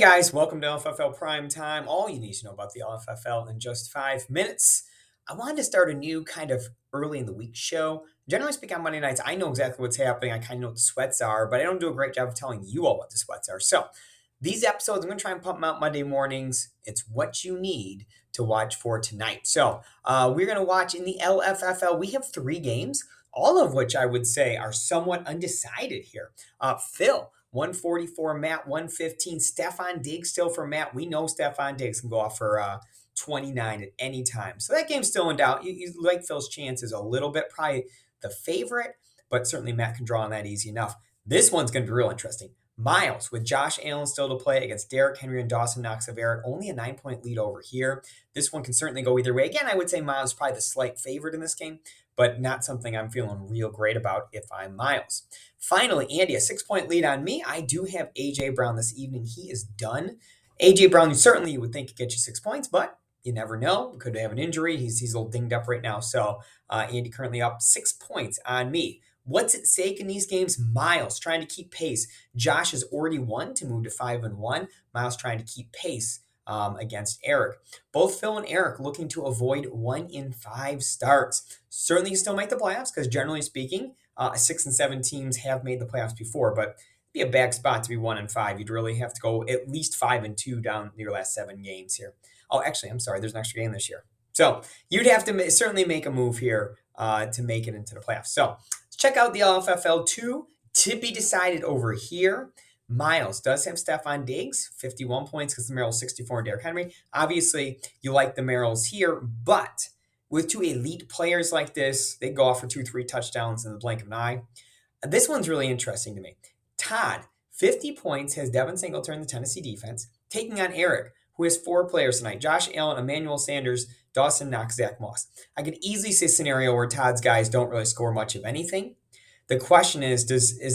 Guys, welcome to LFFL Prime Time. All you need to know about the LFFL in just 5 minutes. I wanted to start a new kind of early in the week show. Generally speaking, on Monday nights, I know exactly what's happening. I kind of know what the sweats are, but I don't do a great job of telling you all what the sweats are. So these episodes, I'm going to try and pump them out Monday mornings. It's what you need to watch for tonight. So we're going to watch in the LFFL. We have 3 games, all of which I would say are somewhat undecided here. Phil, 144, Matt 115. Stefan Diggs still for Matt. We know Stefan Diggs can go off for 29 at any time. So that game's still in doubt. You like Phil's chances a little bit, probably the favorite, but certainly Matt can draw on that easy enough. This one's going to be real interesting. Miles with Josh Allen still to play against Derrick Henry and Dawson Knox of Eric. Only a 9-point lead over here. This one can certainly go either way. Again, I would say Miles is probably the slight favorite in this game, but not something I'm feeling real great about if I'm Miles. Finally, Andy, a 6-point lead on me. I do have A.J. Brown this evening. He is done. A.J. Brown, certainly you would think could get you 6 points, but you never know. Could have an injury. He's a little dinged up right now. So Andy currently up 6 points on me. What's at stake in these games? Miles trying to keep pace. Josh has already won to move to 5-1. Miles trying to keep pace against Eric. Both Phil and Eric looking to avoid 1 in 5 starts. Certainly, you still make the playoffs because generally speaking, 6 and 7 teams have made the playoffs before, but it'd be a bad spot to be 1 and 5. You'd really have to go at least 5-2 down your last 7 games here. Oh, actually, I'm sorry. There's an extra game this year. So you'd have to certainly make a move here to make it into the playoffs. So let's check out the LFFL 2 to be decided over here. Miles does have Stefan Diggs, 51 points because the Merrill's 64 and Derrick Henry. Obviously, you like the Merrills here, but with 2 elite players like this, they go off for 2-3 touchdowns in the blink of an eye. This one's really interesting to me. Todd, 50 points, has Devin Singletary, the Tennessee defense, taking on Eric, who has 4 players tonight. Josh Allen, Emmanuel Sanders, Dawson Knox, Zach Moss. I could easily see a scenario where Todd's guys don't really score much of anything. The question is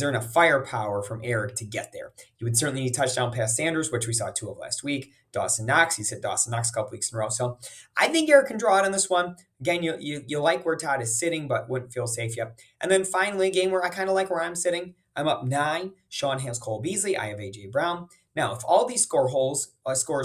there enough firepower from Eric to get there? You would certainly need touchdown past Sanders, which we saw 2 of last week. Dawson Knox, he's hit Dawson Knox a couple weeks in a row. So I think Eric can draw it on this one. Again, you like where Todd is sitting, but wouldn't feel safe yet. And then finally, a game where I kind of like where I'm sitting. I'm up 9. Sean has Cole Beasley. I have A.J. Brown. Now, if all these scores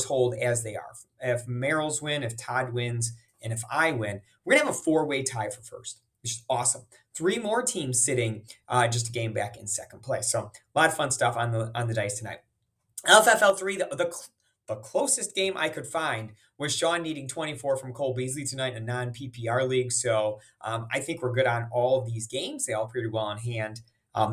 hold as they are, if Merrill's win, if Todd wins, and if I win, we're going to have a 4-way tie for first, which is awesome. 3 more teams sitting just a game back in second place. So a lot of fun stuff on the dice tonight. LFFL 3, the closest game I could find was Sean needing 24 from Cole Beasley tonight in a non-PPR league. So I think we're good on all of these games. They all pretty well in hand.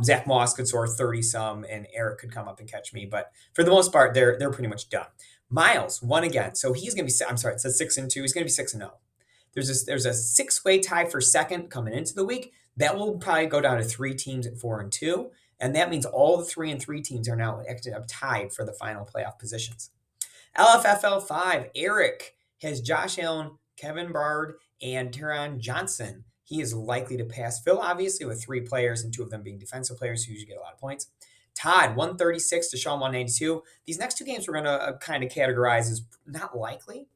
Zach Moss could score 30-some, and Eric could come up and catch me. But for the most part, they're pretty much done. Miles won again. So he's going to be, I'm sorry, it says 6-2. He's going to be 6-0. There's a 6-way tie for second coming into the week. That will probably go down to 3 teams at 4-2. And that means all the 3-3 teams are now actually tied for the final playoff positions. LFFL 5, Eric has Josh Allen, Kevin Bard, and Teron Johnson. He is likely to pass Phil, obviously, with 3 players and 2 of them being defensive players who usually get a lot of points. Todd, 136 to Sean, 192. These next 2 games we're going to kind of categorize as not likely,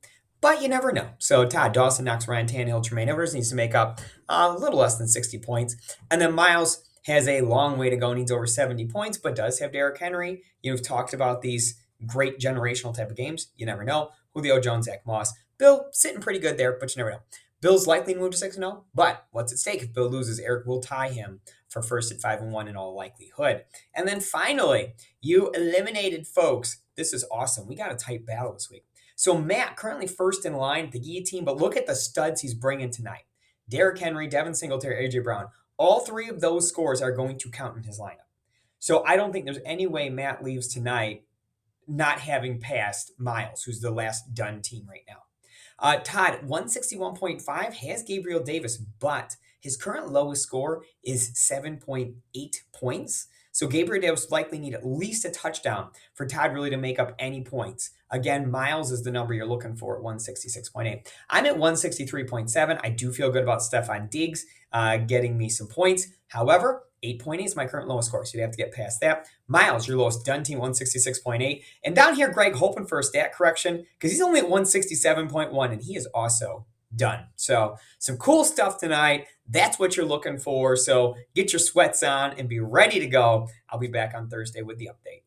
but you never know. So Todd, Dawson Knox, Ryan Tannehill, Tremaine Edwards needs to make up a little less than 60 points. And then Miles has a long way to go, needs over 70 points, but does have Derrick Henry. You've talked about these great generational type of games. You never know. Julio Jones, Zach Moss. Bill sitting pretty good there, but you never know. Bill's likely to move to 6-0, but what's at stake? If Bill loses, Eric will tie him for first at 5-1 in all likelihood. And then finally, you eliminated folks. This is awesome. We got a tight battle this week. So Matt, currently first in line at the guillotine, but look at the studs he's bringing tonight. Derrick Henry, Devin Singletary, A.J. Brown. All 3 of those scores are going to count in his lineup. So I don't think there's any way Matt leaves tonight not having passed Miles, who's the last done team right now. Todd, 161.5, has Gabriel Davis, but his current lowest score is 7.8 points. So Gabriel Davis likely need at least a touchdown for Todd really to make up any points. Again, Miles is the number you're looking for at 166.8. I'm at 163.7. I do feel good about Stefan Diggs getting me some points. However, 8.8 is my current lowest score, so you'd have to get past that. Miles, your lowest done team, 166.8. And down here, Greg hoping for a stat correction because he's only at 167.1, and he is also done. So some cool stuff tonight. That's what you're looking for. So get your sweats on and be ready to go. I'll be back on Thursday with the update.